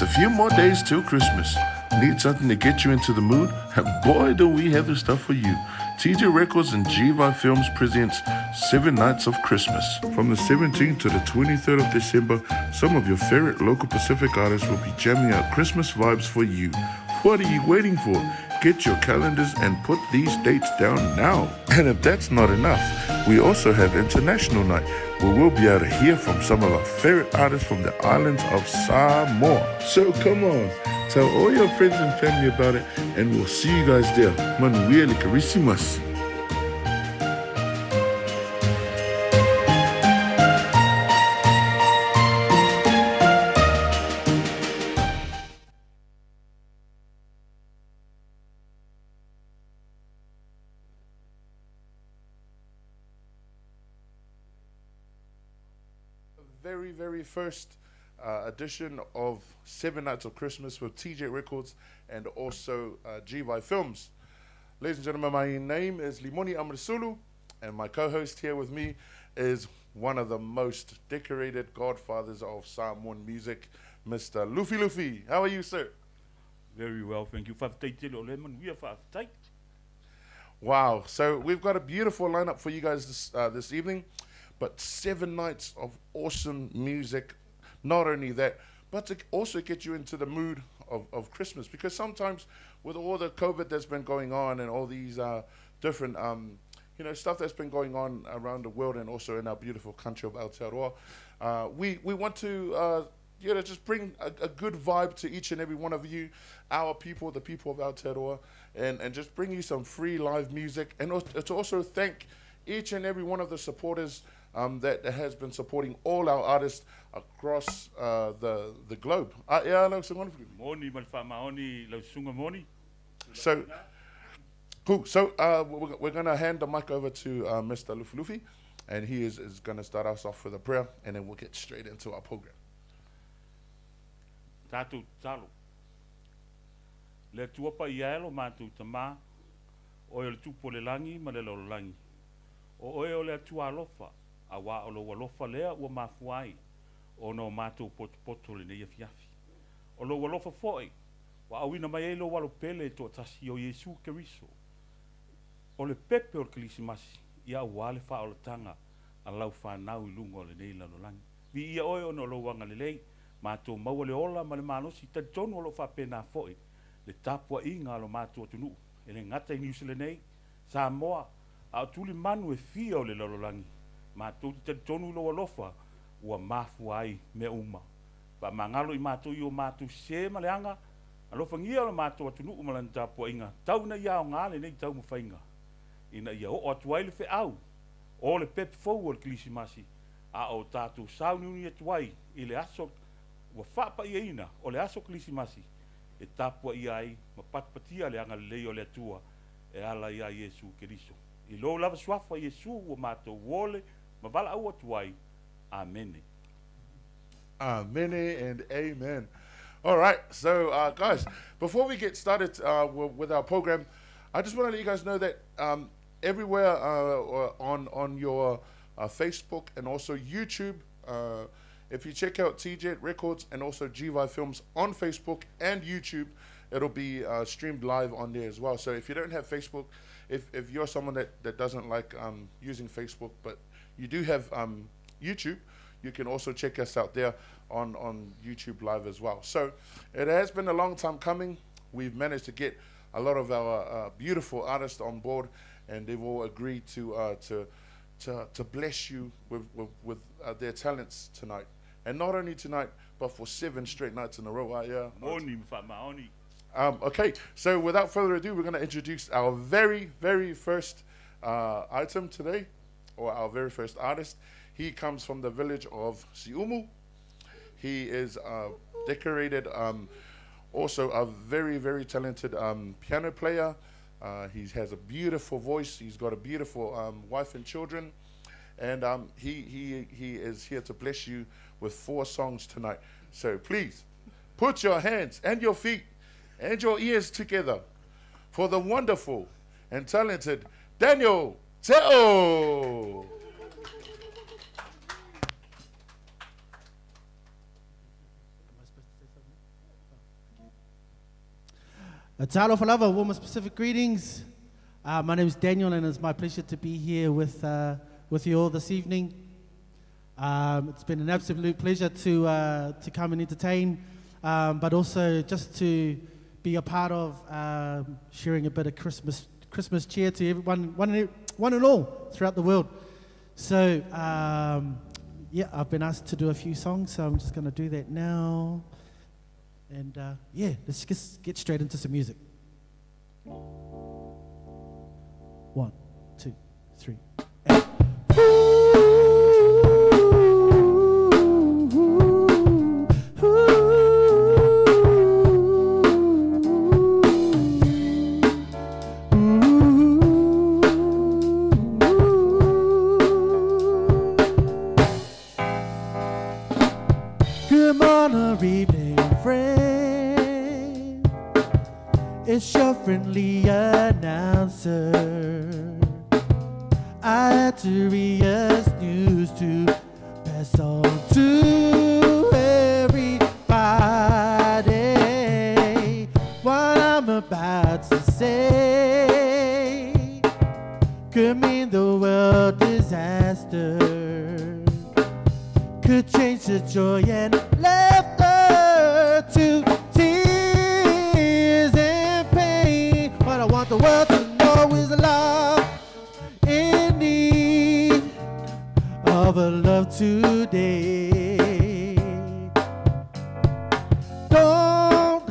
a few more days till Christmas. Need something to get you into the mood? And boy, do we have the stuff for you. TJ Records and G-VAI Films presents 7 Nights of Christmas. From the 17th to the 23rd of December, some of your favorite local Pacific artists will be jamming out Christmas vibes for you. What are you waiting for? Get your calendars and put these dates down now. And if that's not enough, we also have International Night, where we'll be able to hear from some of our favorite artists from the islands of Samoa. So come on, tell all your friends and family about it, and we'll see you guys there. Manuel Carisimas. Very first edition of 7 Nights of Christmas with TJ Records and also G-VAI Films. Ladies and gentlemen, my name is Limoni Amrisulu, and my co-host here with me is one of the most decorated godfathers of Samoan music, Mr. Luffy Luffy. How are you, sir? Very well, thank you. Wow, so we've got a beautiful lineup for you guys this evening. But 7 nights of awesome music. Not only that, but to also get you into the mood of Christmas. Because sometimes with all the COVID that's been going on and all these different stuff that's been going on around the world and also in our beautiful country of Aotearoa, we want to just bring a good vibe to each and every one of you, our people, the people of Aotearoa, and just bring you some free live music. And to also thank each and every one of the supporters that has been supporting all our artists across the globe. So, cool. So we're going to hand the mic over to Mr. Luffy Luffy, and he is going to start us off with a prayer, and then we'll get straight into our program. Tātou talo. Le tuapa ia elo mātou tamā, o le tupo le langi ma le lololangi. O oe o le atua alofa, a wā o lo walofa lea ua mafuai, o no mātou poto le nei afiafi. O lo walofa foe, wa awina mai e lo walo pele to tasi o Yesu Keriso. O le pepe o le kilisimasi, ia ua le wha o le tanga, a lau whanau I lungo le nei lalolangi. Vi ia oe o no lo wanga le lei, mātou maua le ola ma le manosi, ta tonu o lo whapena foe, le tapua inga lo mātou atunu, e le ngata I New Zealand nei, Samoa, a tuli manu e fia o le lalolangi, mātou te tonu lo alofa, ua mafu ai me uma. Wa mangalo I mātou I o mātou se maleanga, alofa ngia o mātou atunu umalan tapua inga, tau na ia o ngale nei tau mawhainga. Ina ia o atuai le fe au, o le pepe fau o le kilisimasi, a o tātou sauni uni atuai, I le aso, ua whapa ia ina, o le aso kilisimasi, e tapua ia ai, ma patpatia le anga lei o le atua, e ala ia Yesu Keriso. I lo lava swafa Yesu ua mātou wole, ma wala au atuai. Amen. Amen and amen. All right, so guys, before we get started with our program, I just want to let you guys know that everywhere on your Facebook and also YouTube, if you check out Tejit Records and also G-VAI Films on Facebook and YouTube, it'll be streamed live on there as well. So if you don't have Facebook, if you're someone that doesn't like using Facebook, but you do have YouTube, you can also check us out there on YouTube live as well. So it has been a long time coming. We've managed to get a lot of our beautiful artists on board, and they've all agreed to bless you with their talents tonight. And not only tonight, but for 7 straight nights in a row. Okay, so without further ado, we're going to introduce our very first item today, or our very first artist. He comes from the village of Siumu. He is decorated, also a very talented piano player. He has a beautiful voice. He's got a beautiful wife and children. And he is here to bless you with 4 songs tonight. So please, put your hands and your feet and your ears together for the wonderful and talented Daniel Te'o. Talo Falava, warm and specific greetings. My name is Daniel, and it's my pleasure to be here with you all this evening. It's been an absolute pleasure to come and entertain, but also just to be a part of sharing a bit of Christmas cheer to everyone, one and all throughout the world. So, yeah, I've been asked to do a few songs, so I'm just going to do that now. And yeah, let's just get straight into some music. 1, 2, 3, and good morning, evening, friend. It's your friendly announcer. I had serious news to pass on to everybody. What I'm about to say could mean the world disaster, could change the joy and laughter to tears and pain. What I want the world to know is love in need of a love today. Don't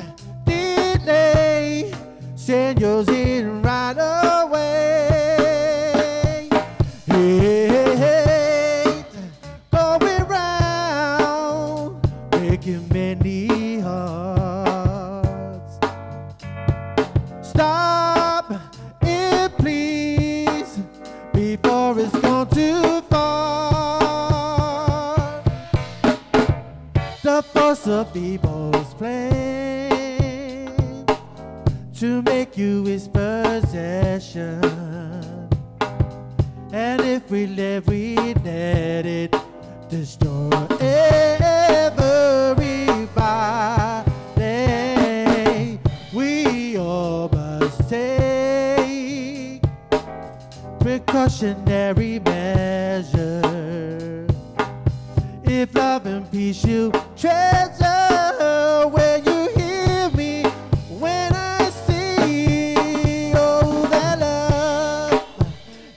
delay, send yours in right away. Hey, going round, breaking many hearts. Stop it, please, before it's gone too far. The force of evil's plan to make you his possession, and if we let it destroy everybody. We all must take precautionary measure. If love and peace you treasure, when you hear me, when I see, oh, that love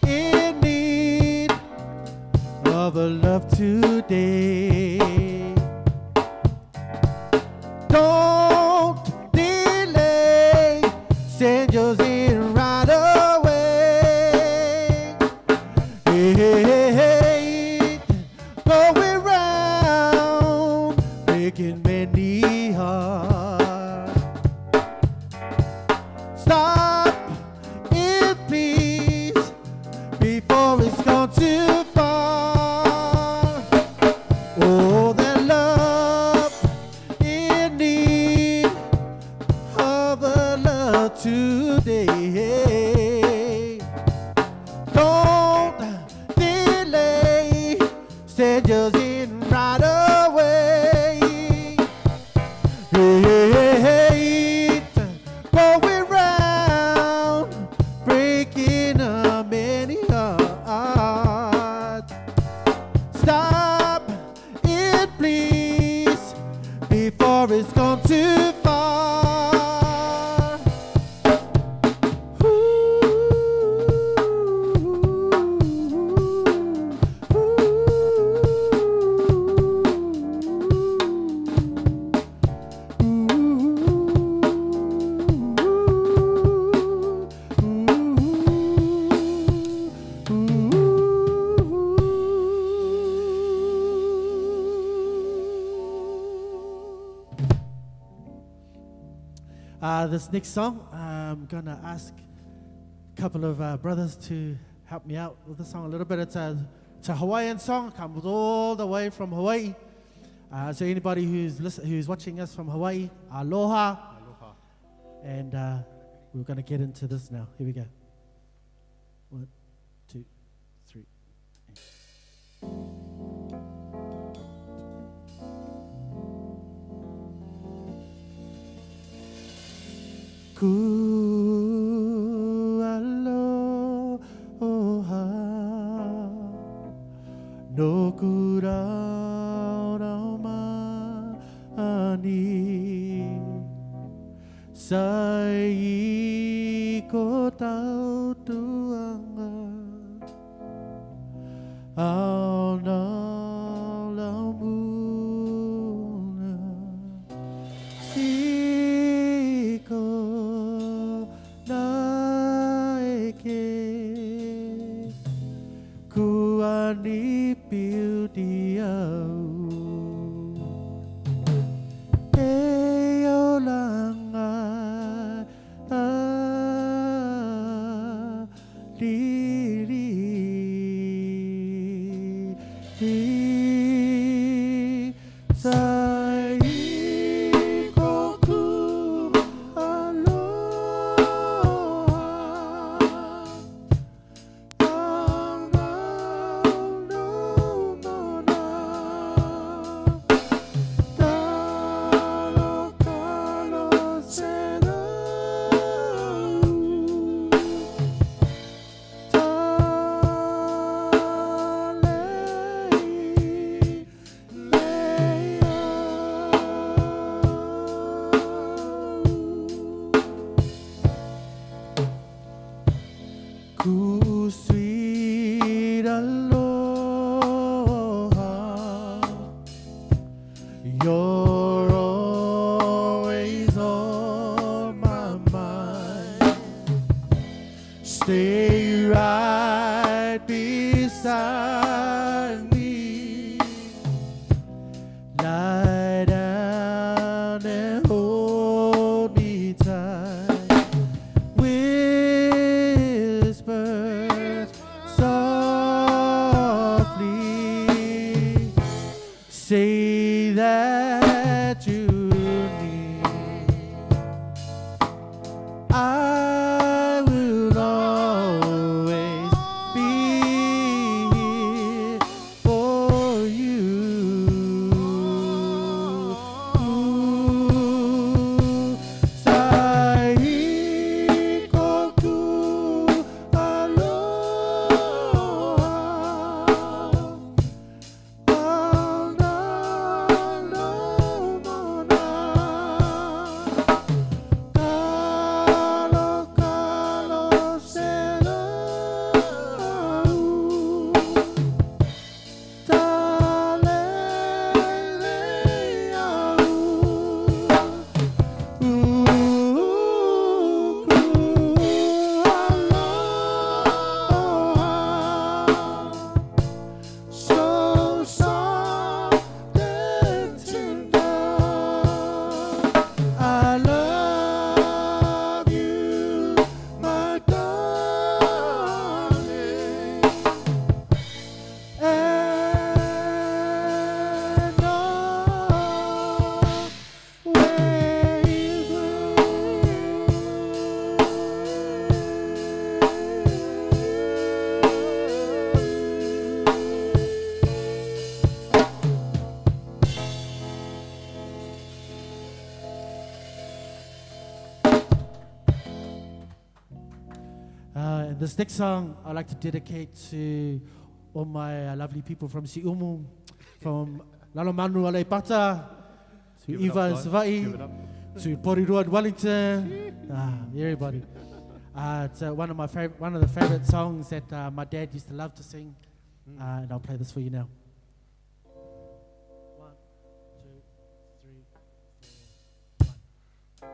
in need of a love today. Don't delay, send yours in right away. Hey, going round, breaking many hearts. Stop it, please, before it's gone too far. Oh, that love in need of a love today. Don't delay, send yours in right away. Hey, going round, breaking many hearts. Stop it, please, before it's gone too far. This next song, I'm gonna ask a couple of brothers to help me out with the song a little bit. It's a Hawaiian song, comes all the way from Hawaii. So anybody who's watching us from Hawaii, aloha. Aloha. And we're gonna get into this now. Here we go. 1, 2, 3. ku aloha no ku rau mani sai I ko tau tuanga ao na laumuna I ko na eke kua ni piu di au e o langa sai ko ku aloha no mona talo kalo sena ku sweet aloha you're always on my mind stay right beside me lie down and hold me tight whisper softly say that you need I will always be here for you sai ko ku aloha So soft and tender, I love you, my darling, and always this next song I'd like to dedicate to all my lovely people from Siumu, from Lalomanu Aleipata, to Give it Eva up, and guys. Savai, Give it up. to Porirua and Wellington, everybody. It's one of the favorite songs that my dad used to love to sing, and I'll play this for you now. 1, 2, 3, 4, 1.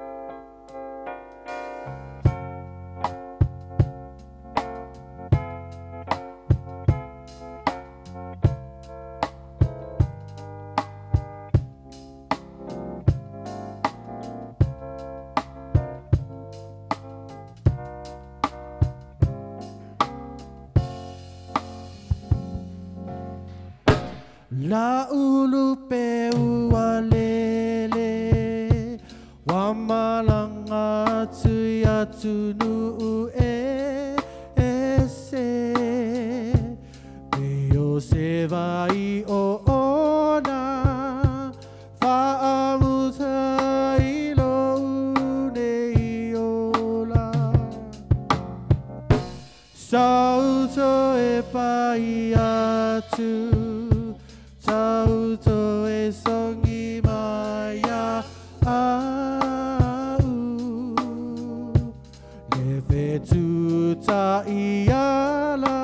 La ulu pe ua lele wa malanga tui atu nuu se me o se vai o ona whaamuta I lo nei o pai atu tau to e songi mai a au le vetu ta iala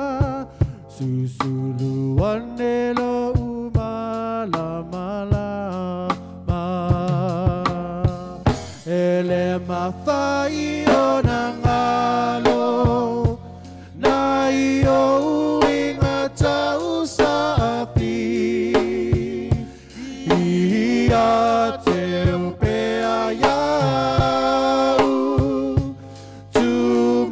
susulu anelo umala mala ma ele mafai ona ngalo nai o inga tau sapi ia te upea iau tu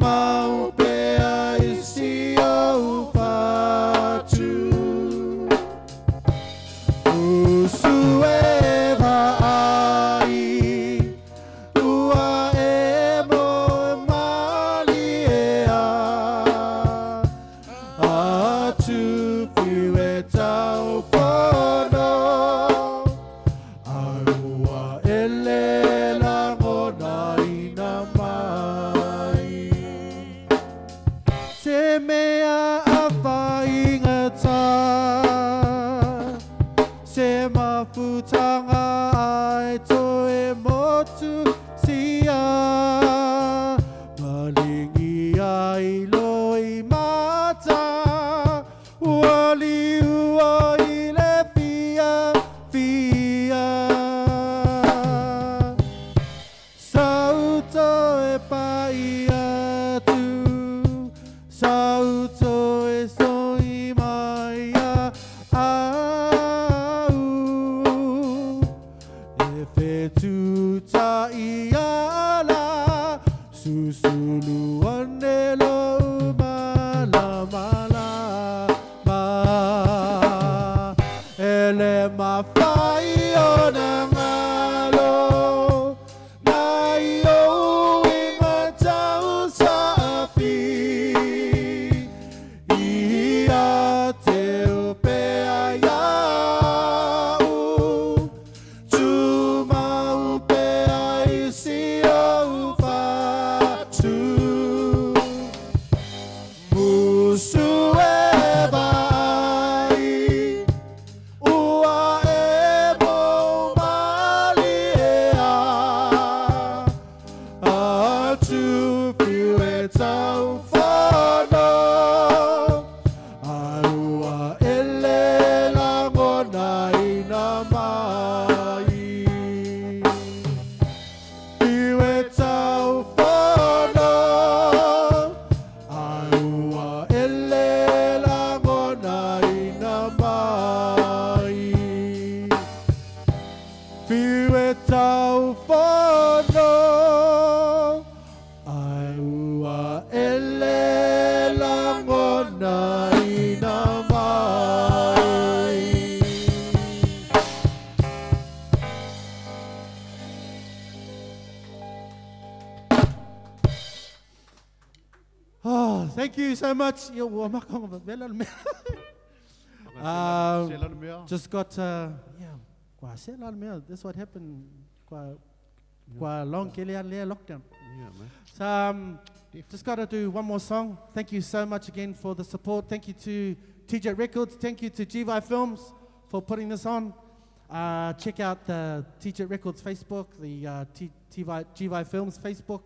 mau pea isi au patu usu e vai ua e mo mali e a atu piu e tau pono aua ele langona ina mai se mea a whaingata se mafutanga ai toe motu sia malingi ai loi mata wali ua i le fia fia sauto e pai atu sauto e soi mai au e fetu ta iala susulu anelo mala mala ma ele mafai ona ngalo nai o inga tau sapi ia te upea iau tu mau pea isi au fatu musu e vai ua e mo mali e a atu piu e tau whano aua ele langona ina mai piu e tau whano aua ele langona ina mai piu e tau whano aua ele langona ina mai. Oh, thank you so much. Yo, wa makong ba belal me. Just got yeah, kwa selal me. That's what happened. Kwa long kelian le lockdown. Yeah, man. So just got to do one more song. Thank you so much again for the support. Thank you to Tejit Records. Thank you to G-VAI Films for putting this on. Check out the Tejit Records Facebook, the G-VAI Films Facebook.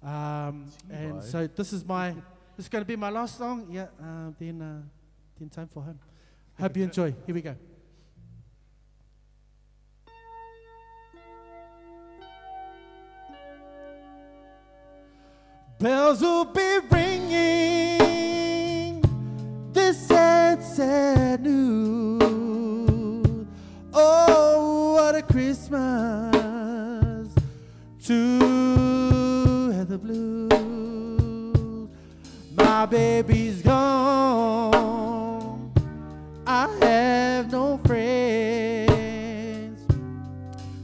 And so this is going to be my last song. Yeah, then time for home. Hope you enjoy. Here we go. Bells will be ringing this sad, sad news. Oh, what a Christmas to have the blues. My baby's gone. I have no friends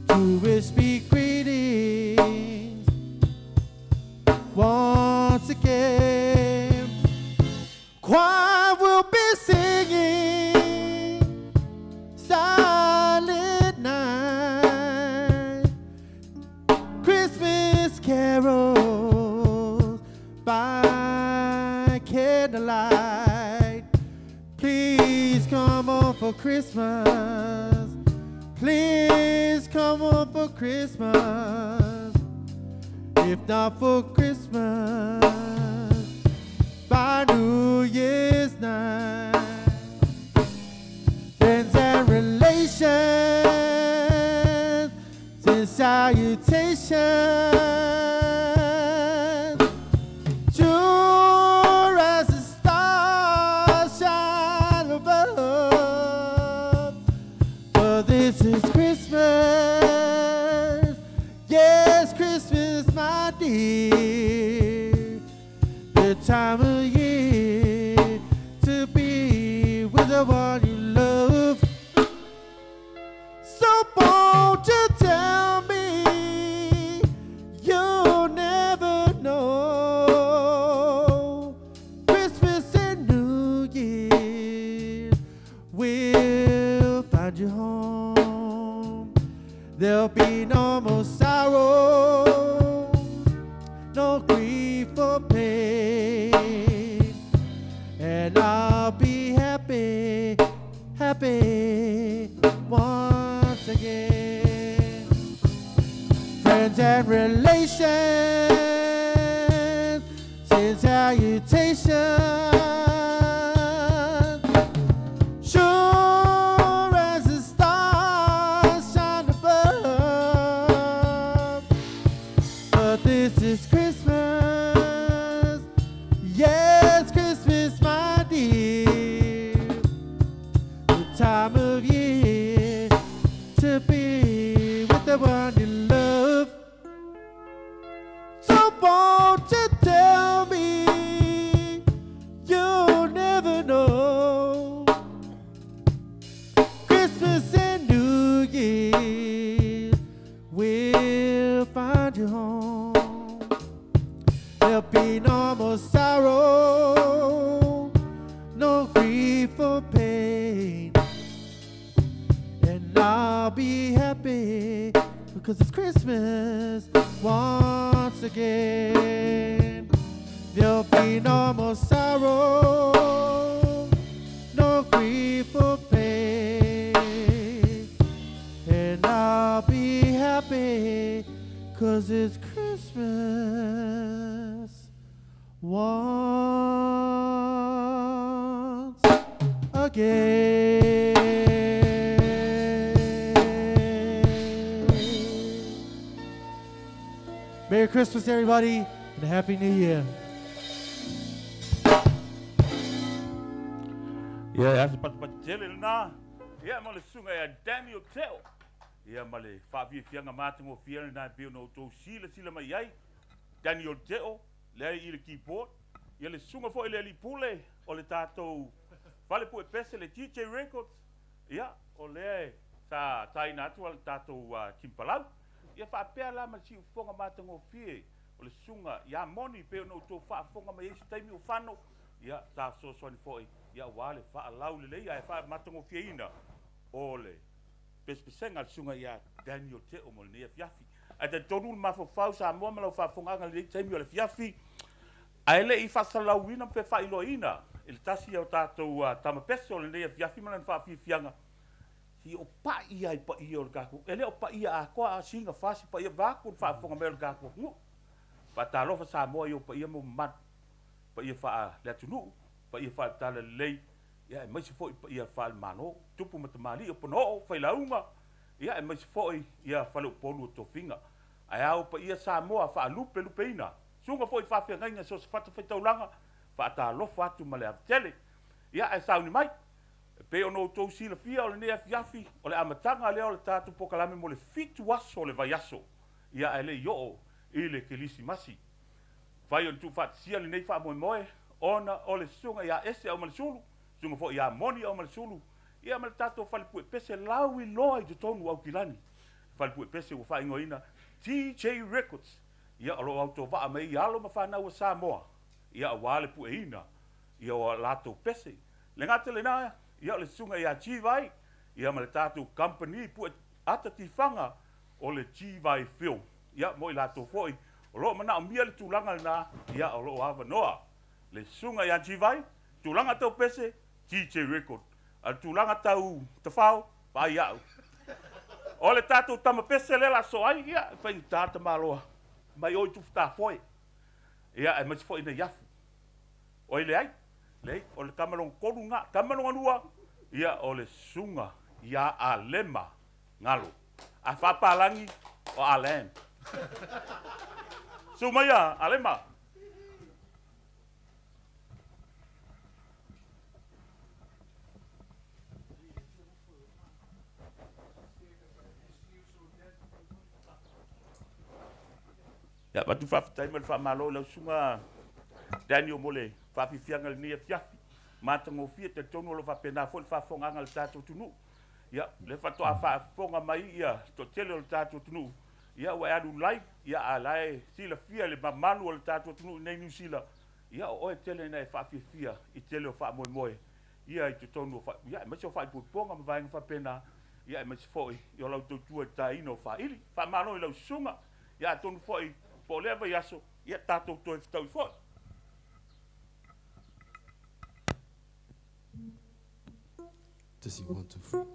to wish me greetings. Once again, choir will be singing Silent Night, Christmas carols by candlelight. for Christmas. Please come home for Christmas. If not for Christmas, by New Year's night. Friends and relations, send salutations. Sure as the stars shine above. For this is Christmas. Yes, Christmas, my dear. The time of year to be with the one you love. So won't you tell me you'll never know? Christmas and New Year will find you home. There'll be no more sorrow, no grief or pain, and I'll be happy, happy once again. Friends and relations, send salutations. Sure as the stars shine above. But this is Christmas. Yes, Christmas, my dear. The time of year to be with the one you love. So won't you tell me you'll never know? Christmas and New Year will find you home. There'll be no more sorrow, no grief or pain, and I'll be happy because it's Christmas once again. There'll be no more sorrow, no grief or pain, and I'll be happy because it's Christmas once again. Merry Christmas, everybody, and a Happy New Year. Ia asa patapatele lana. Ia ma le sunga ia Daniel Teo. Ia ma le whaafiafianga mātango whiana nā peo no tō sila mai ai. Daniel Teo, lea i le keyboard. Ia le sunga fo le alipule o le tātou whale pu e pese le DJ Records. Ia, o lea sa taina atu le tātou kimpalau. Ia whaapea la ma si ufonga mātango whie. O le sunga, ia moni peo no tō whaafonga mai eisi taimi o whano. Ia, tā soani fo e. Ia wale whaalau le leia e wha matango whieina. O le pespesenga le sunga ia Daniel Teo mo le nea fiafi. A te tonu le mawhawhau sa mua malau whaafonganga le taimi o le fiafi. A ele I whasalauina pe whailoina. E le tasi au tātou tamapese o le nea fiafi manan whaafiafianga. Si o pa ia I pa ia o le kako. Ele o pa ia a koa a singa whasi pa ia vāku le whaafonga mea le kako. Pa tā lofa sa mua I o pa ia mo mat. Pa ia wha le atunu. Pa ia wha tala lei. Ia e maisi fo I ia wha mano. Tupu matamali o pono whai launga. Ia e maisi fo ia wha leo polu o tofinga. Ai au pa ia sa moa wha lupe ina. Sunga fo I wha whia ngainga so se whata whai taulanga. Wha ta lofa atu ma le avtele. Ia e sauni mai. Pe ono tau sila fia o le nea fiafi. O le amatanga leo le tātu pokalame mo le fitu aso o le vaiaso. Ia e le yo I le kelisi masi. Vai on tu fat sia le nei fa moe moe ona o le sunga ia ese o malsulu sunga fo ia moni o malsulu ia mal tato fal pu pese lawi loi de tonu au kilani fal pu pese o fa ingoina DJ Records ia o auto va me ia lo ma fa na o Samoa ia wale pu ina ia o lato pese le ngate le na ia le sunga ia G-VAI ia mal tato company pu ata tifanga o le G-VAI film ia mo lato foi o lo mana mia le tulanga na ia o lo ava noa le sunga ia G-VAI tulanga tau pese DJ Record Al tūlanga tau te whao, pai au. O le tātou tama pese lela so ai, ia, whai tāta māloa. Mai oi tu tā foi. Ia, e mati foi na iafu. Oi le ai, o le kamalong korunga, kamalong anua. Ia, o le sunga, ia a lema ngalo. A whapalangi o a lem. Sumaya, a lema. Ya, batu whawhitai mai whamalo lau sunga Daniel Mole, whawhiwhianga le nia fiafi. Mātango fia te tono lo whapena fo le whawhonganga le tātou tunu. Ia, le whatoa whawhonga mai ia, to tele o le tātou tunu. Ia, wai anu lai, ia a lai, sila fia le mamanu o le tātou tunu, nei New Sila. Ia, oe tele nei whawhifia, i tele o whamoe moe. Ia, i te tono, ia, i masi o whaipuponga ma vaenga whapena. Ia, i masi foi, i o lau tautua ta ino whaili. Whamano i lau sunga. Ia, tonu foi, po leva yaso, ia tātou toi whtau i foi. Tasi 1, 2, 3.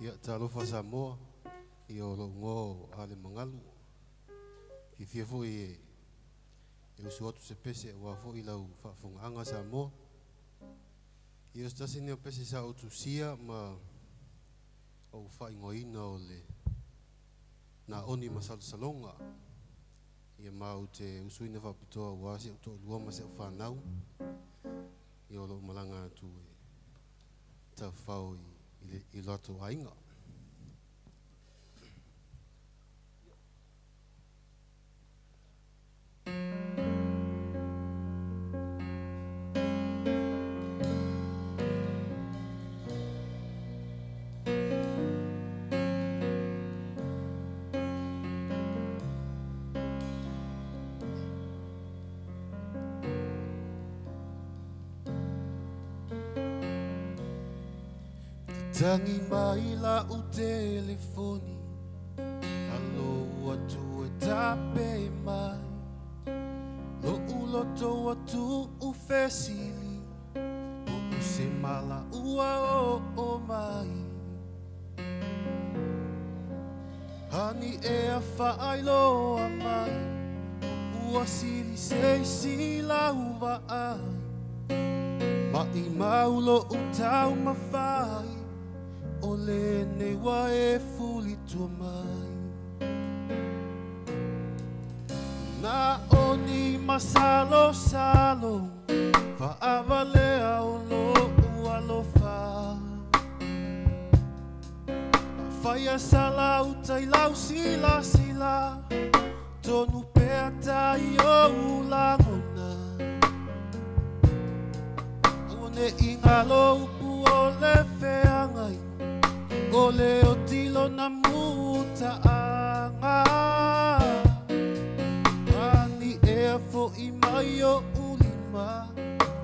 Ia talofa Samoa, i o lo ngō ale mangalu. Ki fia fo e usu atu se pese wa fo i lau whaafungaanga Samoa. I o stasi neo pese sa otu sia ma o whaingoina o le na oni masal salonga. Ia mau te usuina whapitoa wasi o to lua ma se whanau. I o lo malanga atu e ta whau i loto ainga. Tangi mai la u telefoni, alo atu e tape mai. Lo u loto atu u fesili, o u se mala ua o mai. Hani e a whaailo a mai, ua sili se sila uva ai. Ma i maulo u tau mawhai, ole ne wa e fuli tua mai. Na oni masalo salo, fa avalea o lo ualofa. Faya sala utai lau sila sila, tonu pea tai o ulangona. One ingalo upu ole feangai, ole o tilo na muta anga. Ani e fo i mai o ulima,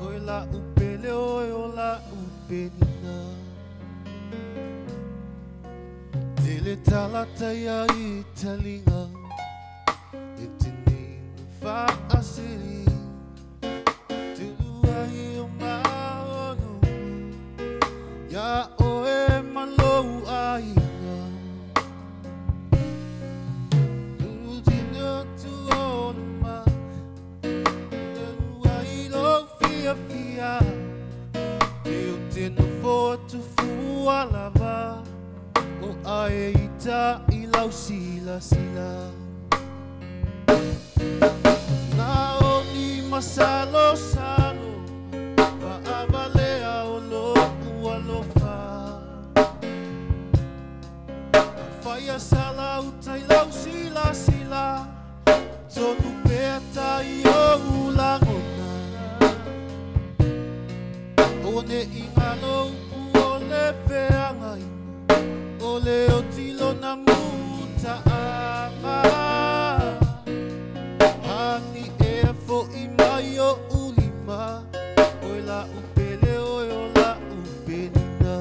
oe la upele oe o la upenina. Tele talata ia i talinga, e teninu wha asiri. Tulua i o maono, ya oe malou aina. Lutino tu olma, lua i lo fia fia. Eu teno fo tu fua lava, o ae ita i lau sila sila. Na oni masalo salo, va avalea o lo ualofa. Faya sala utai lau sila sila, tonu pea tai o ulangona. One ingalo ole feangai, ole o tilo na muta anga. Hani e fo i mai o ulima, oe la upele oe o la upenina.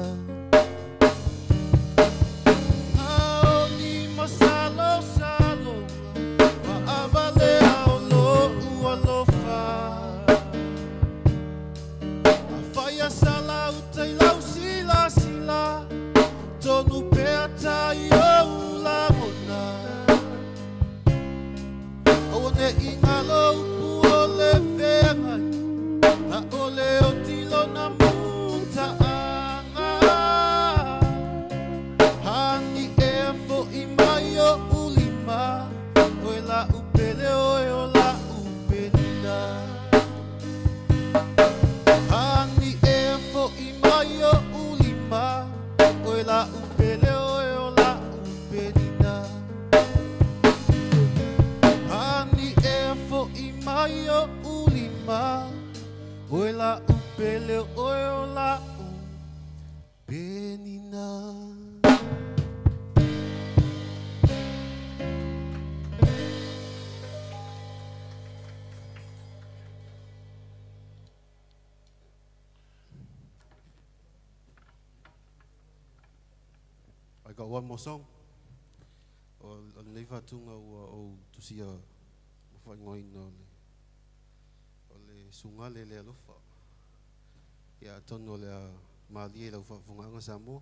Aoni masalo salo, va avalea o lo ualofa. Faya ingalo ole fengai na ole o tilo na muta anga hani efo imayo ulima oela upele oela upelina hani efo imayo ulima oela upele oela upelina hani efo imayo ulima oela upele oela upelina. I got one more song. O nei whatunga o tusia whaingoina o le sunga le alofa. Ia tono le maali e lau whawhunganga Samoa.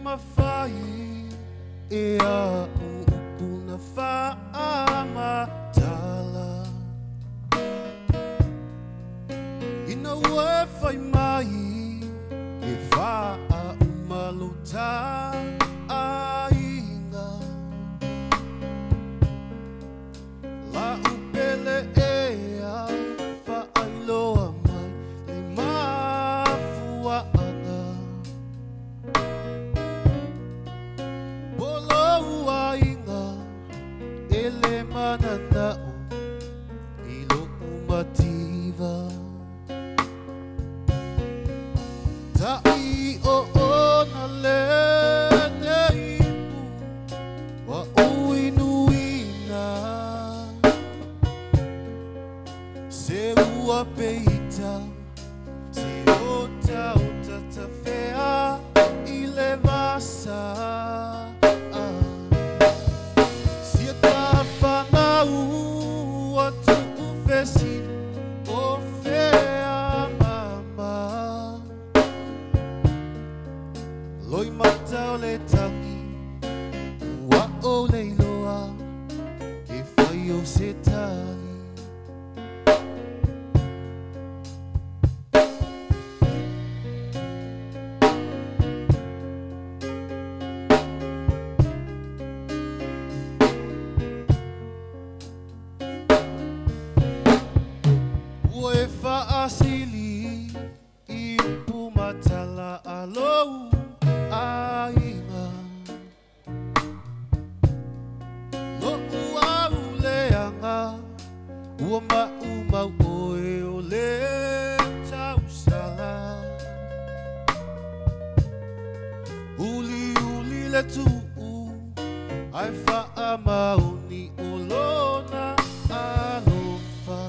Mafai e a upuna whaamatala ina ue whai mai e whaa umalota ainga la upele e a whaailoa mai le mafua ana ele mananao ilo umativa tai o na lene ipu wa uinuina se ua peita se ota ota tafea ile vasa Loi matao le tangi wa o leiloa e whai o se tali ue whaasili I pumatala alou ainga lo ua uleanga ua mau oe o le tausala uli uli le tuu ai wha mauni o lona alofa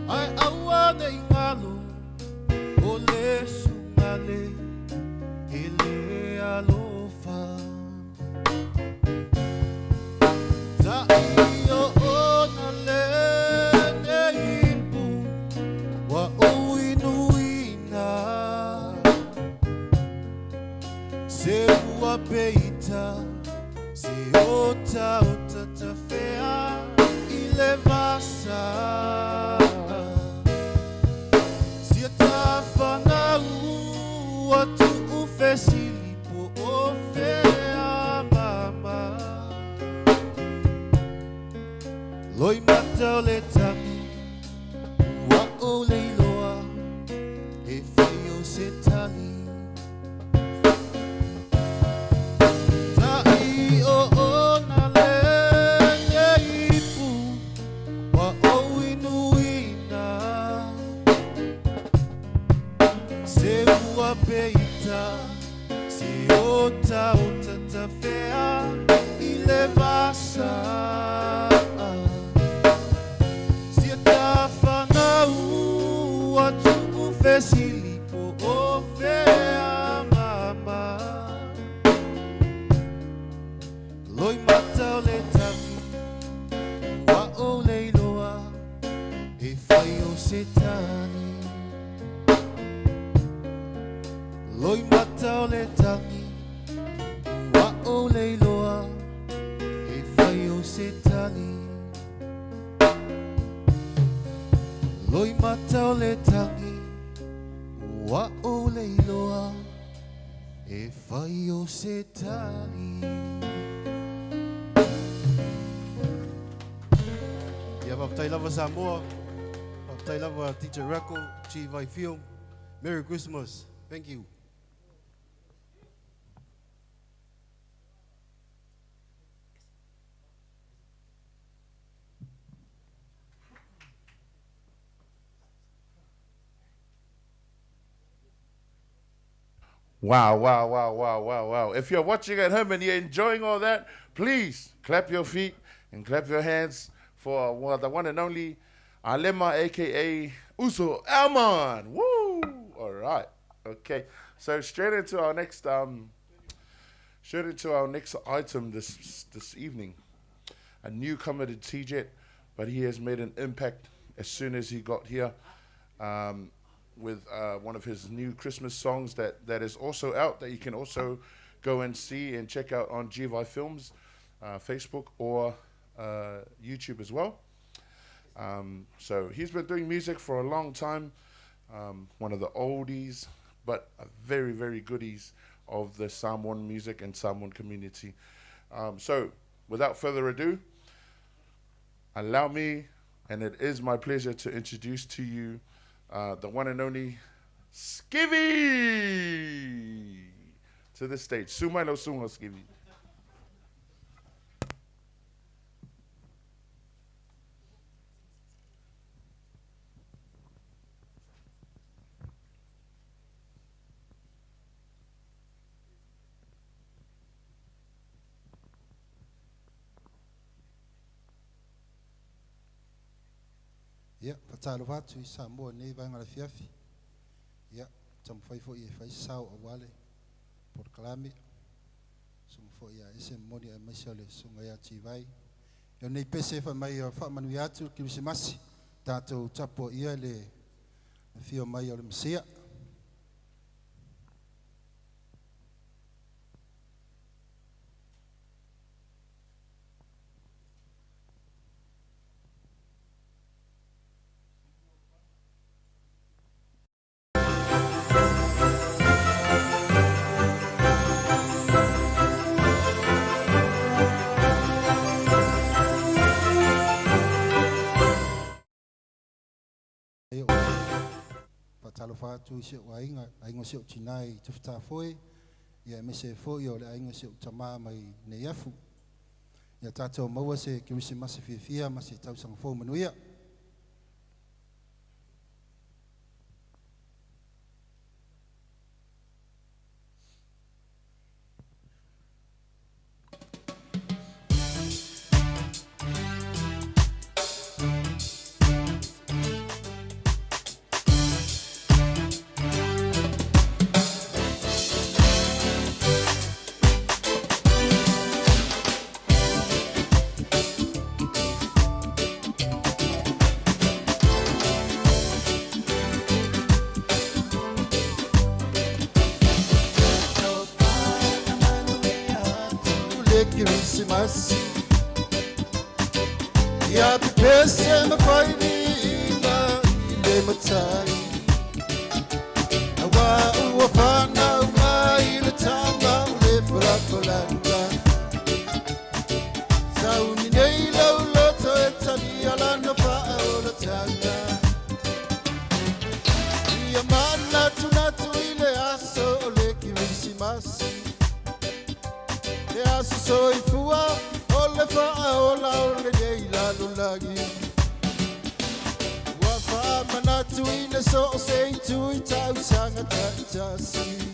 ai aua nei ngalo o le sungale ele alofa tai o ona le neipu wa uinuina se ua peita se ota ota tafea ile vasa tu ufesilipo ofea mama loi matao le tangi wa o leiloa e whai o se tali tai o ona le ngei ia fea i le vasa sia ta whanau atu fesili o fea mama loi mata o le tapu wa o leiloa e whai o se tani loi mata o le tangi wa o leiloa e whai o se tani loi mata o le tangi wa o leiloa e whai o se tani. Ia waptai lava Samoa, waptai lava Teacher Rako, G-VAI Film. Merry Christmas. Thank you. Wow, wow, wow, wow, wow, wow. If you're watching at home and you're enjoying all that, please clap your feet and clap your hands for the one and only Alema, aka Uso Alman. Woo! All right. Okay. So straight into our next item this evening. A newcomer to Tejit, but he has made an impact as soon as he got here. With one of his new Christmas songs that is also out, that you can also go and see and check out on G-VAI Films, Facebook or YouTube as well. So he's been doing music for a long time, one of the oldies, but a very, very goodies of the Samoan music and Samoan community. So without further ado, allow me, and it is my pleasure to introduce to you the one and only Skivvy to the stage. Sumailo sungo Skivvy. Ia, patalo watu I Samoa nei vai ngara fiafi. Ia, tamu fai fo I fai sao a wale, por kalame. Sum fo ia ese moni a maisale sunga ia G-VAI. Ia nei pese fa mai fa manu atu Krismasi. Tato tapo ia le fio mai o le msia. Patalo fatu se wainga aingo se tinai tufta foi ia mese foi o le aingo se tama mai ne yafu ia tato maua se Krismasi fia ma se tau sang fo manuia Christmas. Ya te pese me fai vina ile matai. Awa ua fana uma ile tanga ule furakolanga. Sau ni nei lau loto e tani ala na faa o la tanga. Ia mana tunatu ile aso ole Christmas. Aso soy fua, ole fa ola ole nei la lagi. Wa fa manatu ina so sei tu tau sanga tasi.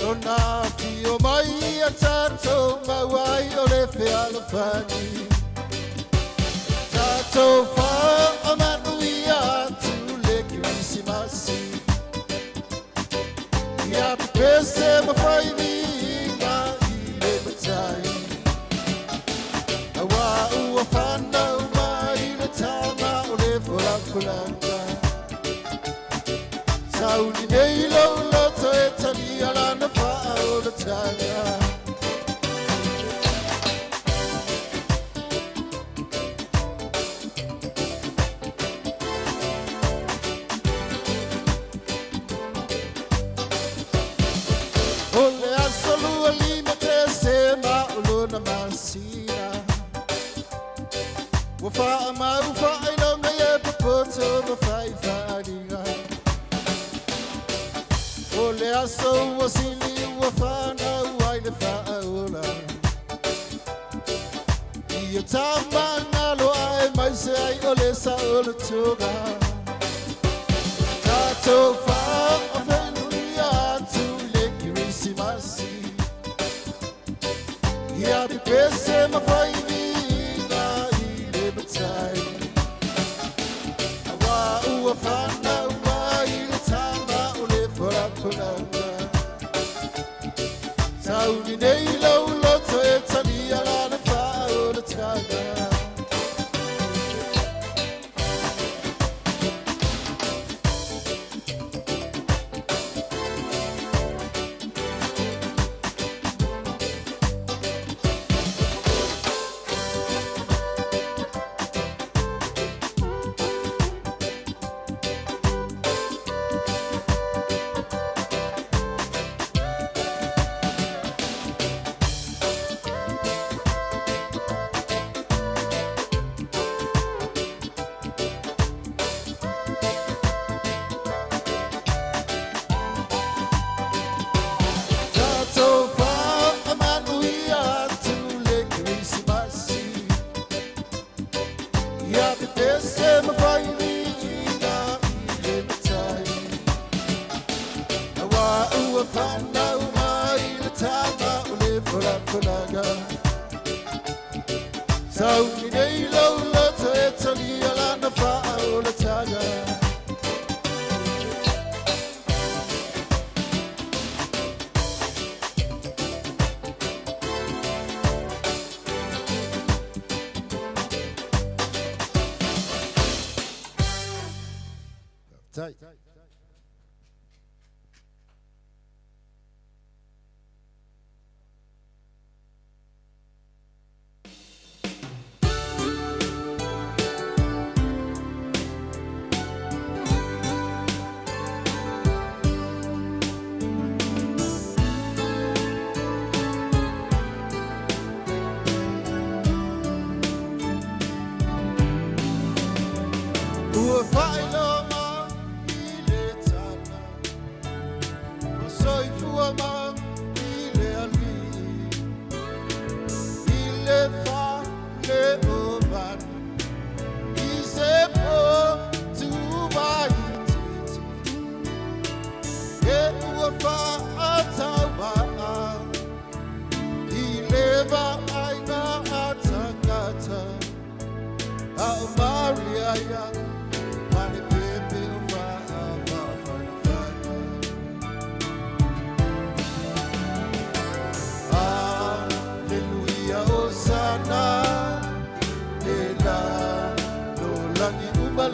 Ona fio mai a tato mawai o le whea whani. Tato wha a manui atu le kirisi masi. Ia pese ma whai vinga I le matai. Awa ua whanau mai le tama o le whalakulanga. Sauni nei lau loto e tani ala na wha o le tanga. Ole asolu alima te se ma uluna masina. Wafa ma ufa ino me e papoto ma fai fadiga. Ole aso wasili wafana waile faula. Ia tama ngalo ai mai se ai ole sa ole tuga. Tato fa Ia te pese ma whai vinga I le matai. Awa ua whanau mai le tama o le whalakulanga. Tauni nei lau loto e tani ala na wha o le tanga. Sauni nei lau loto e tali ala na wha o le taga. Tai. Ua whaelo ma I le tana. Ma soifua ma I le ali. I le wha le oman. I se po tu vai titi. E ua wha atawa a. I le wa aina atangata. A Maria ya.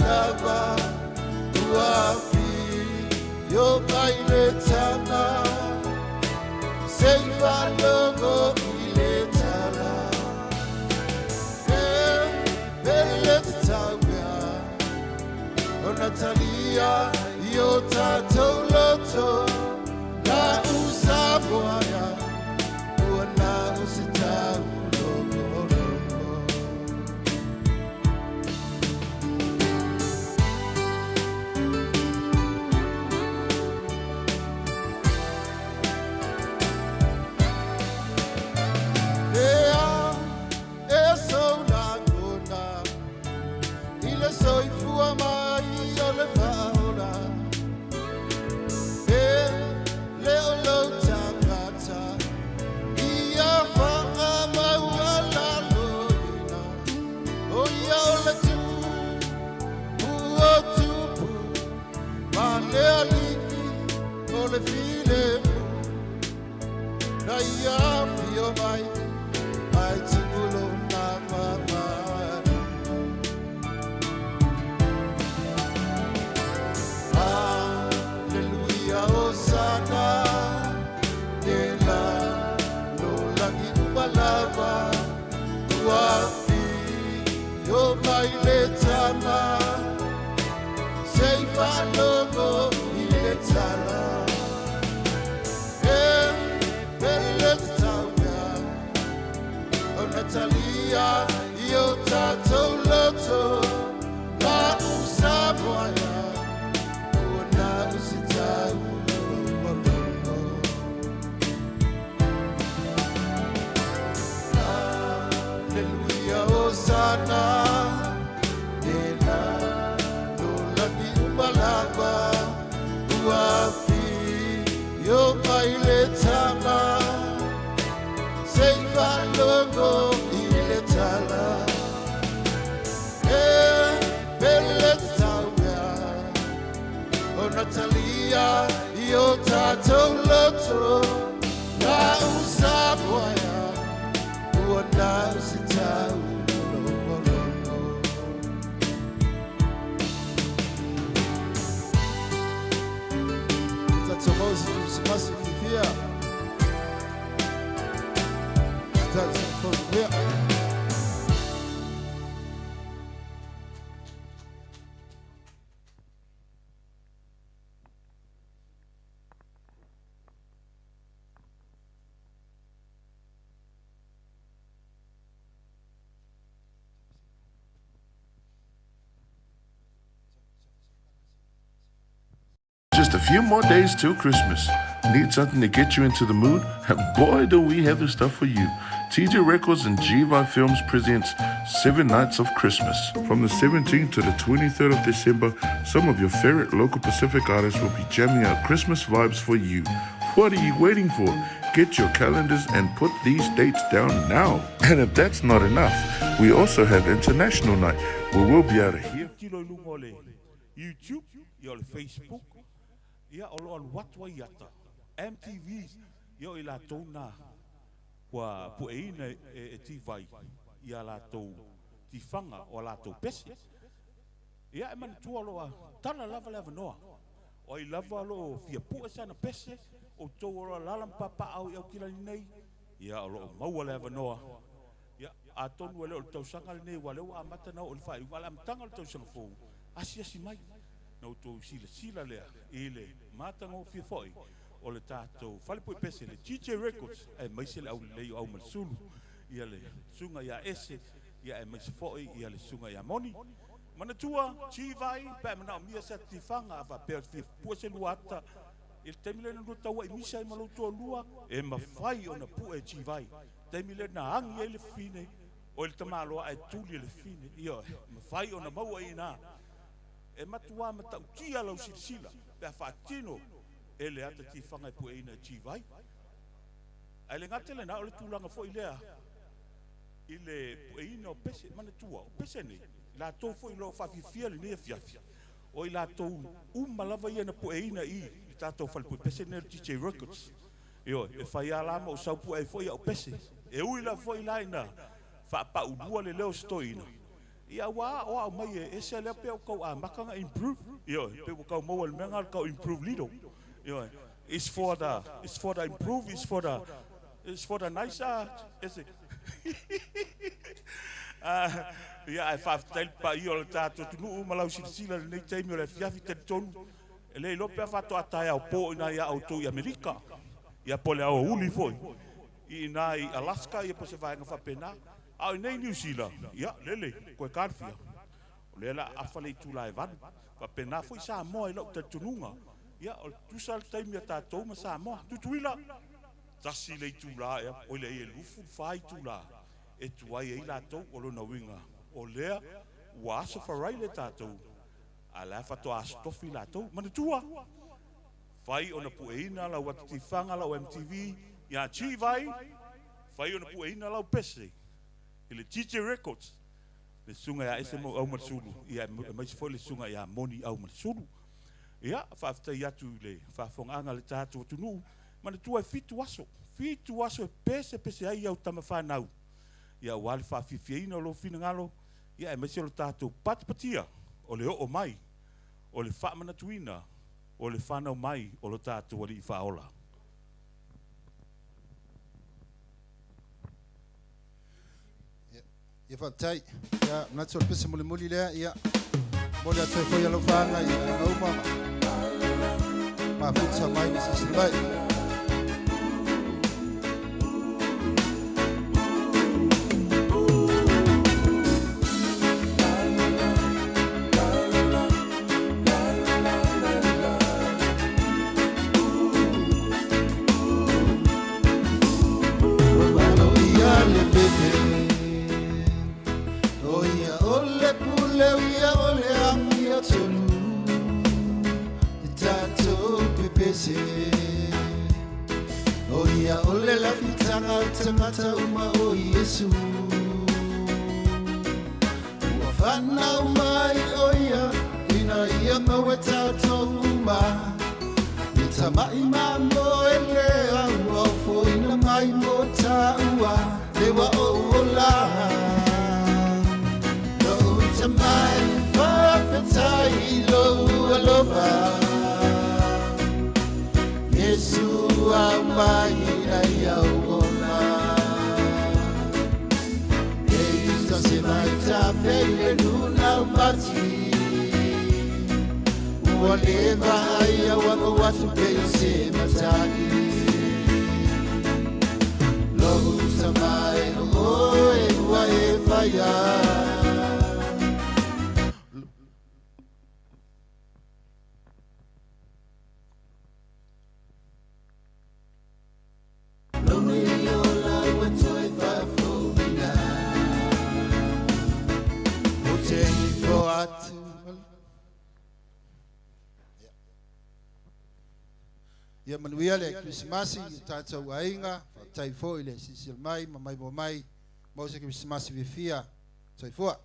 Lava, uafi, yo baile tana, seifa logo ile tala, belle tawia, Natalia, yo tato loto, la usaboya, uana usita logo. Soy fuama y yo le faula. Leo lo tam valongo ile tala belle sauga Natalia io tato loto la usaboya uona usitau longolongo tato mozi usimasi fifia tato fofia Just a few more days till Christmas. Need something to get you into the mood? And boy, do we have the stuff for you. Tejit Records and G-VAI Films presents 7 Nights of Christmas. From the 17th to the 23rd of December, some of your favorite local Pacific artists will be jamming out Christmas vibes for you. What are you waiting for? Get your calendars and put these dates down now. And if that's not enough, we also have International Night, where we'll be able to hear YouTube, your Facebook, ia olo al watwa iata MTV yo ila tona kwa pueina e G-VAI ia la to tifanga o la to pesi ia man tu olo tala lava noa o I lava lo fia pu sana pesi o to olo lalam papa au ia kila nei ia olo mau lava noa ia atonu ele o to sanga nei wale o amata na o fai wala mtanga to sanga fo asia simai no to sila lea ile matango fi foi o le tato fale po pese le Tejit Records e mai se au le au malsulu ia le sunga ya ese ia e mai foi ia le sunga ya moni mana tua G-VAI pa mana mia sa tifanga va per fi po se luata il temile no tawa i misa i malo to lua e ma fai ona pu e G-VAI temile na angi ele fine o il tamalo ai tuli le fine ia ma fai ona mau ina e matua mata utia lau sila pe fatino ele ata ti fanga pu ina G-VAI ale ngatele na ole tulanga fo ilea ile pu ina pese mana tua pese ni la to fo ilo fa fia le ne fiafia o ila to malava ia na pu ina i tato fa pu pese ne Tejit Records yo e fa ia la mo sa pu e fo ia pese e uila fo ila ina fa pa udua le leo stoina ia wa o mai e se le pe ko a makanga improve yo pe ko mo el menga ko improve lido yo it's for the improve it's for the nice is it ia e fa tel pa io tato tu no malau sila nei time le fiafi te ton le lo pe fa to ataia o po ina ia auto i America ia pole au uli foi ina i Alaska ia pe se vai nga fa pena au nei New Zealand ia lele ko karfia lela afale tu lai van pa pena foi sa mo ilo te tununga ia o tu sal time ya ta to ma sa mo tu tuila tasi le tu la ia o le lufu fai tu la e tu ai la to o lo na winga o le wa so farai le ta to ala fa to astofi la to ma tua fai ona pueina la wat tifanga la MTV ya G-VAI fai ona pueina la pese ile Tejit Records le sunga ya ese mo au matsulu ia mai foi le sunga ya moni au matsulu ia fa afta ya tu le fa fonga le tatu tunu ma le tua fitu aso pese ai au tamafa nau ia wal fa fifiina lo finangalo ia mai se lo tatu patpatia o le o mai o le fa mana tuina o le fa mai o lo tatu wali fa ola ia fatai ia natsol pese muli lea ia mole atu foi alo fanga ia no mama ma futsa mai se vai o Yesu Wafana mai oia Ina ia maweta toma Itama ima mo ele Wafo ina mai mo taua Lewa o ola No itamai Whawhetai lo aloha Yesu a mai ai au ona Yesu se vai ta vele nuna mati Ua leva ai au ama watu pei se matani Lohu samai oe ua e whaia Ia manuia le Krismasi i tātou ainga, tai fo i le sisil mai, mamai mo mai, mau se Krismasi vifia, tai fua.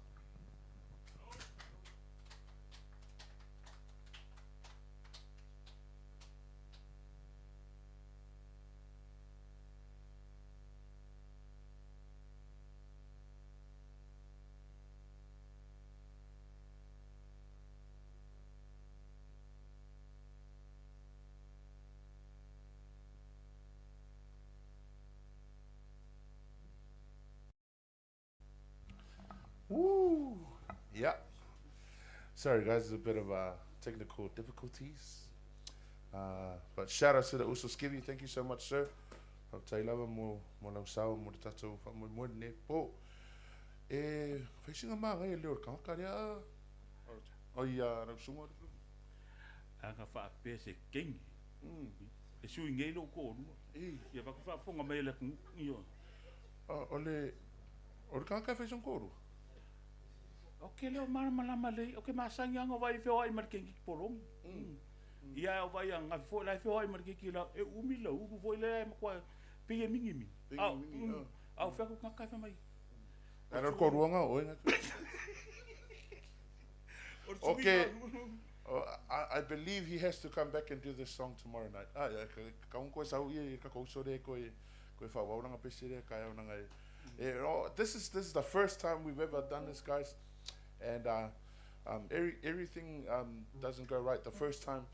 Woo! Yeah. Sorry, guys, there's a bit of technical difficulties. But shout out to the Uso Skivvy. Thank you so much, sir. Tailava mo lang sao mo tato mo ne po. Facing a man, eh, Lord, can't carry oh, yeah, no sumo. Anga wha pese kengi. E sui ngei lo ko nu. Ia waka wha fonga mai le kung iyo. Ole can't cafe some coro. Okay, leo mara malama le. Okay, masangi anga vai feo ai markengi polong. Ia vai anga fo lai feo ai markengi la e umi la ugu foi le kwa pige mingi mi. Au feko ngaka fa mai. Era ko ruanga o nga. Okay. I believe he has to come back and do this song tomorrow night. Yeah, ka ko sa uye ka ko so de ko fa wa nga pesire ka ya nga. This is the first time we've ever done this, guys. And everything doesn't go right the first time.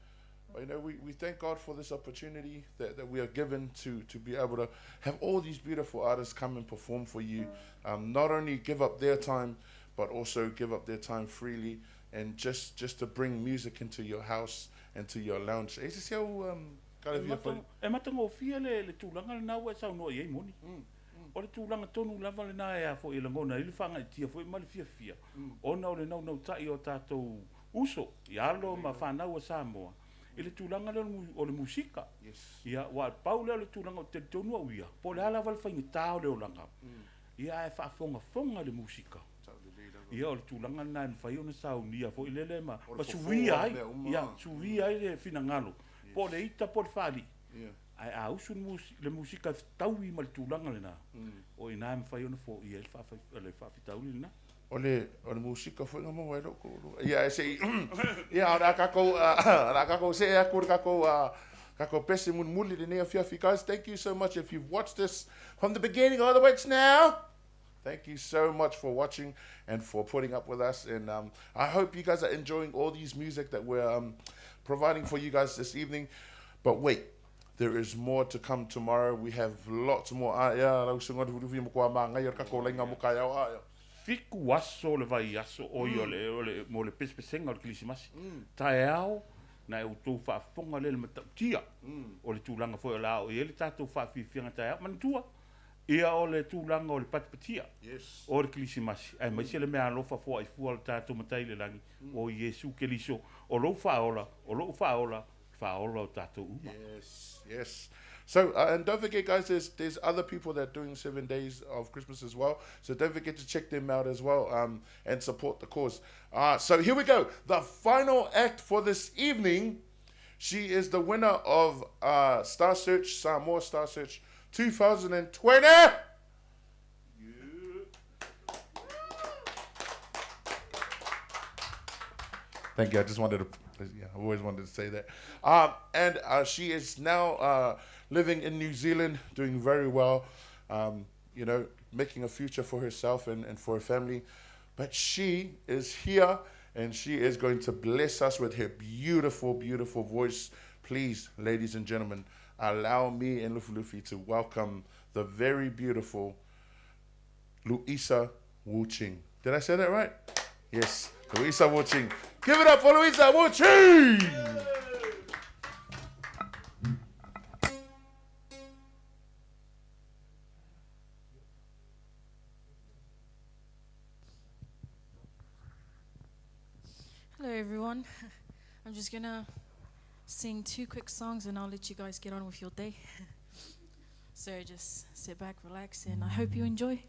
But, you know, we thank God for this opportunity that we are given to be able to have all these beautiful artists come and perform for you. Not only give up their time, but also give up their time freely and just to bring music into your house and to your lounge. E matango fia le tūlanga na wa sa no ye moni. O le tūlanga tonu lava le na e fo i langona i whanga i tia fo i mali fia. O na o le nau tai o tātou uso, i alo ma whanau a Samoa. I le tūlanga le o le musika. Ia wa paule o le tūlanga o te tonu au ia. Po le ala wale whaingi tāo le o langa. Ia e whaafonga le musika. Ia o le tūlanga na e whai o na saunia fo i lele ma suwia ai. Ia, suwia ai le whina ngalo. Po le ita po le whali. Ai a usu le musika taui ma le tūlanga le na. O ina e whai o na fo i le whawhitauli le na. O le musika foi nga mo ero ko. Ia se ia ora kako se a kur kako pese mun muli le ne afia guys. Thank you so much if you've watched this from the beginning all the way to now. Thank you so much for watching and for putting up with us. And I hope you guys are enjoying all these music that we're providing for you guys this evening. But wait, there is more to come tomorrow. We have lots more. Fiku aso le vai aso o le mo le pespesenga o le kilisimasi. Tae au na e utou whaafonga le matautia o le tūlanga foi o lao. I ele tātou whaafiwhianga tae au. Manitua. Ia o le tūlanga o le patipatia. O le kilisimasi. Ai maise le mea alofa fua i fua le tātou matai le langi. O Yesu Keliso. O lou whaola. O lou whaola. Whaola o tātou uma. Yes. So, and don't forget, guys, there's other people that are doing 7 days of Christmas as well. So don't forget to check them out as well and support the cause. So here we go. The final act for this evening. She is the winner of Samoa Star Search 2020. Thank you. I just wanted to, yeah, I always wanted to say that. And she is now living in New Zealand, doing very well, you know, making a future for herself and for her family. But she is here, and she is going to bless us with her beautiful, beautiful voice. Please, ladies and gentlemen, allow me and Lufi to welcome the very beautiful Luisa Wu-Ching. Did I say that right? Yes, Luisa Wu-Ching. Give it up for Luisa Wu-Ching! Hello everyone. I'm just gonna sing 2 quick songs and I'll let you guys get on with your day. So just sit back, relax, and I hope you enjoy.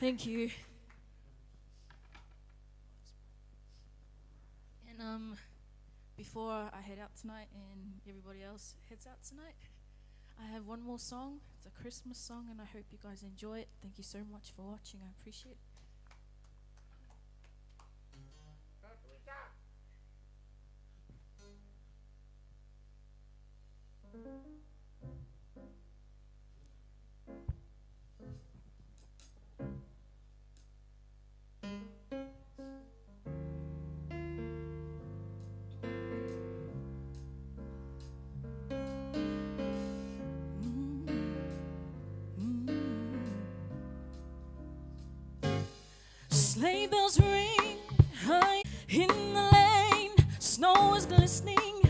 Thank you. And before I head out tonight and everybody else heads out tonight, I have one more song. It's a Christmas song, and I hope you guys enjoy it. Thank you so much for watching. I appreciate it. Sleigh bells ring high in the lane, snow is glistening,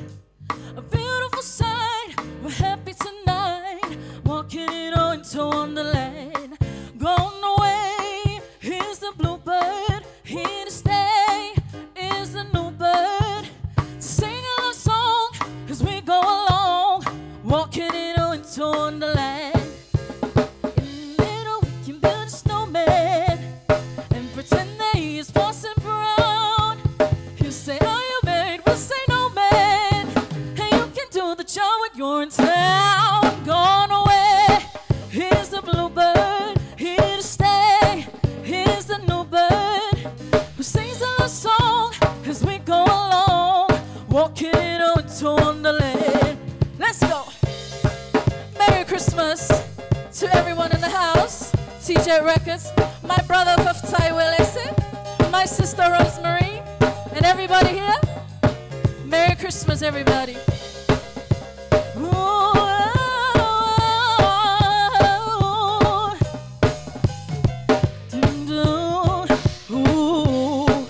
a beautiful sight. We're happy tonight, walking into Wonderland. Gone away is the bluebird, here to stay is the new bird. To sing a love song as we go along, walking into Wonderland. In the middle we can build a snowman and pretend that he is Parson Brown. He'll say, are you married? We'll say, no, man. And you can do the job when you're in town. Gone away, here's the bluebird, here to stay, here's the new bird, who sings a love song as we go along, walking into Wonderland. Let's go. Merry Christmas to everyone in the house. Tejit Records, my brother Faftai Willison, my sister Rosemary, and everybody here. Merry Christmas, everybody. Ooh, ooh.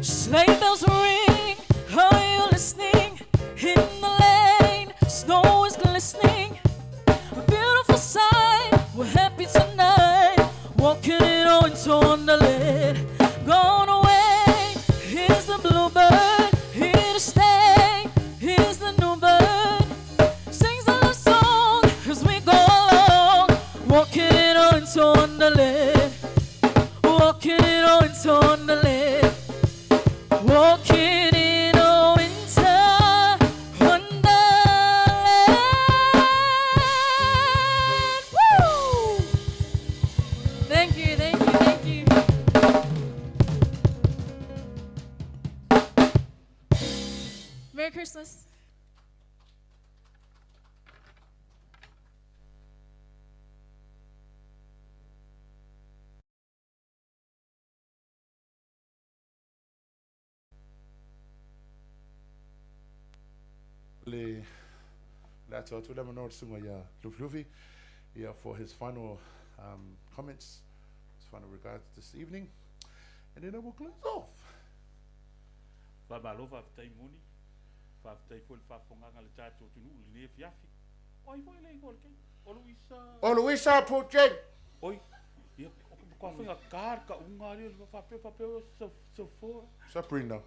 Sleigh bells ring, are you listening? In the lane, snow is glistening, a beautiful sight. We're happy tonight, walking into Wonderland. Gone away, here's the bluebird, here to stay, here's the new bird. Sings a love song as we go along, walking into Wonderland. Walking into Wonderland. Walking into Wonderland. Woo! Thank you, thank you, thank you. Merry Christmas. That's all. To let Sunga Luffy for his final comments, his final regards this evening, and then I will close off. Babalo whaftai moni, whaftai fo le whafonganga le tātou tunu le ne fiafi. Oi, voi le ngol kei. O Luisa. O Luisa Project. Oi, ia, kwa whinga kār ka unga rio le whapeo so fōra. Sabrina.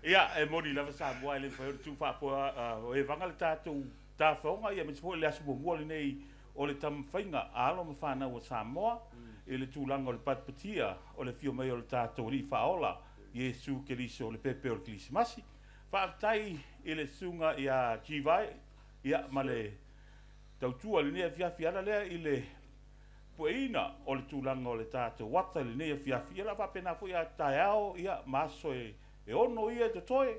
Ia, e moni lava sa mua le whaero tu whapoa o e wanga le tātou tā whaonga ia misi fo le asu mua le nei o le tam whainga alo ma whanau o Samoa e le tūlanga o le patpatia o le fio mai o le tātou ri whaola Iesu Keriso o le pepe o le Krismasi. Whaatai e le sunga ia G-VAI ia ma le tautua le nea fiafi ala lea i le pueina o le tūlanga o le tātou wata le nea fiafi ia la whapena fo ia taiao ia maso e ono ia te toe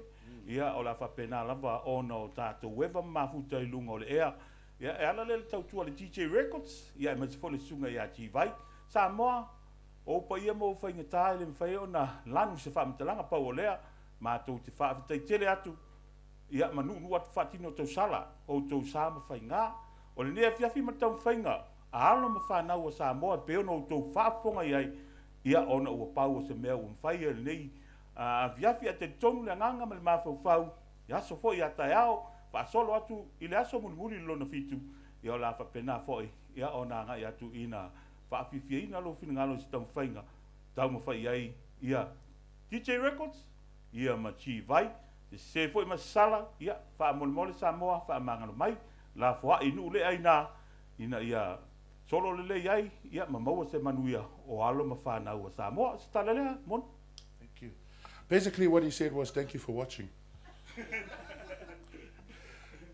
ia o la whapena lava ono o tātou wewa mafuta i lunga o le ea ia e ala le tautua le DJ Records ia e mati fo le sunga ia G-VAI Samoa o pa ia mo whainga tāi le mwhai o na lanu se whamitalanga pau o lea mātou te whaafitai tele atu ia manu atu whaatino tau sala o tau sāma whainga o le nea fiafi ma tau whainga a alo ma whanau o Samoa pe ono o tau whaafonga iai ia ona ua pau o se mea o mwhai e le nei a viafi a te tonu le nganga ma le mawhau ia so fo ia tai ao whaasolo atu i le aso mulimuli lona fitu ia o la whapena foi ia ona ngai atu ina whaafifia ina lo fina ngalo si tau whainga tau ma whai ai ia DJ Records ia ma G-VAI te se foi ma sala ia wha mole Samoa wha mangalo mai la fwa inu le aina ina ia Solo le iai, ia mamaua se manuia o alo ma whanau a Samoa. Stala lea, mon. Thank you. Basically, what he said was, thank you for watching.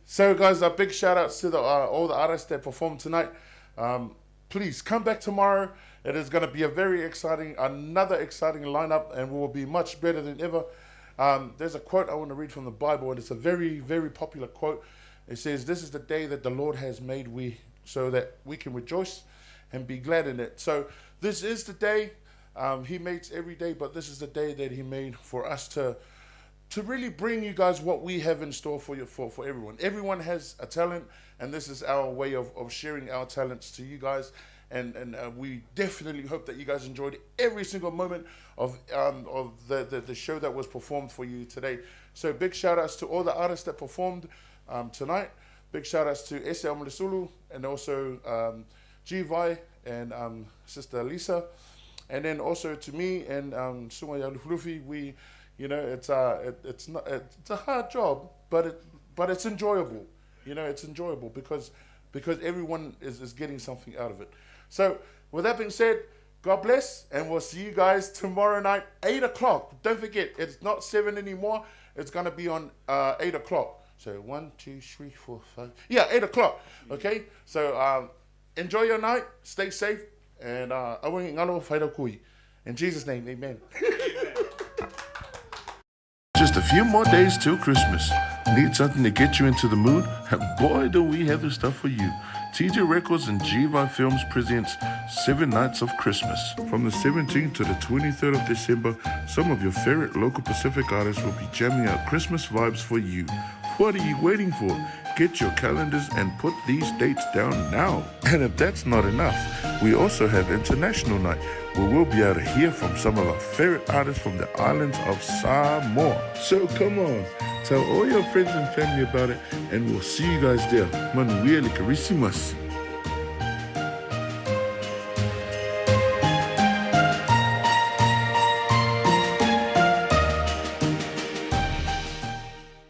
So, guys, a big shout out to all the artists that performed tonight. Please come back tomorrow. It is going to be another exciting lineup, and we will be much better than ever. There's a quote I want to read from the Bible, and it's a very, very popular quote. It says, "This is the day that the Lord has made, so that we can rejoice and be glad in it." So this is the day. He makes every day, but this is the day that he made for us to really bring you guys what we have in store for you, for everyone. Everyone has a talent, and this is our way of sharing our talents to you guys. And we definitely hope that you guys enjoyed every single moment of the show that was performed for you today. So big shout outs to all the artists that performed tonight. Big shout outs to Ese Amulisulu and also G-VAI and Sister Lisa. And then also to me and Sumaya Luflufi. We, you know, it's a hard job, but it's enjoyable. You know, it's enjoyable because everyone is getting something out of it. So with that being said, God bless, and we'll see you guys tomorrow night, 8 o'clock. Don't forget, it's not 7 anymore. It's going to be on 8 o'clock. So 1, 2, 3, 4, 5. Yeah, 8 o'clock. Okay? So enjoy your night. Stay safe. And in Jesus' name, amen. Just a few more days till Christmas. Need something to get you into the mood? And boy, do we have the stuff for you. TJ Records and G-VAI Films presents 7 Nights of Christmas. From the 17th to the 23rd of December, some of your favorite local Pacific artists will be jamming out Christmas vibes for you. What are you waiting for? Get your calendars and put these dates down now. And if that's not enough, we also have International Night, where we'll be able to hear from some of our favorite artists from the islands of Samoa. So come on, tell all your friends and family about it, and we'll see you guys there. Manuel Carisimas.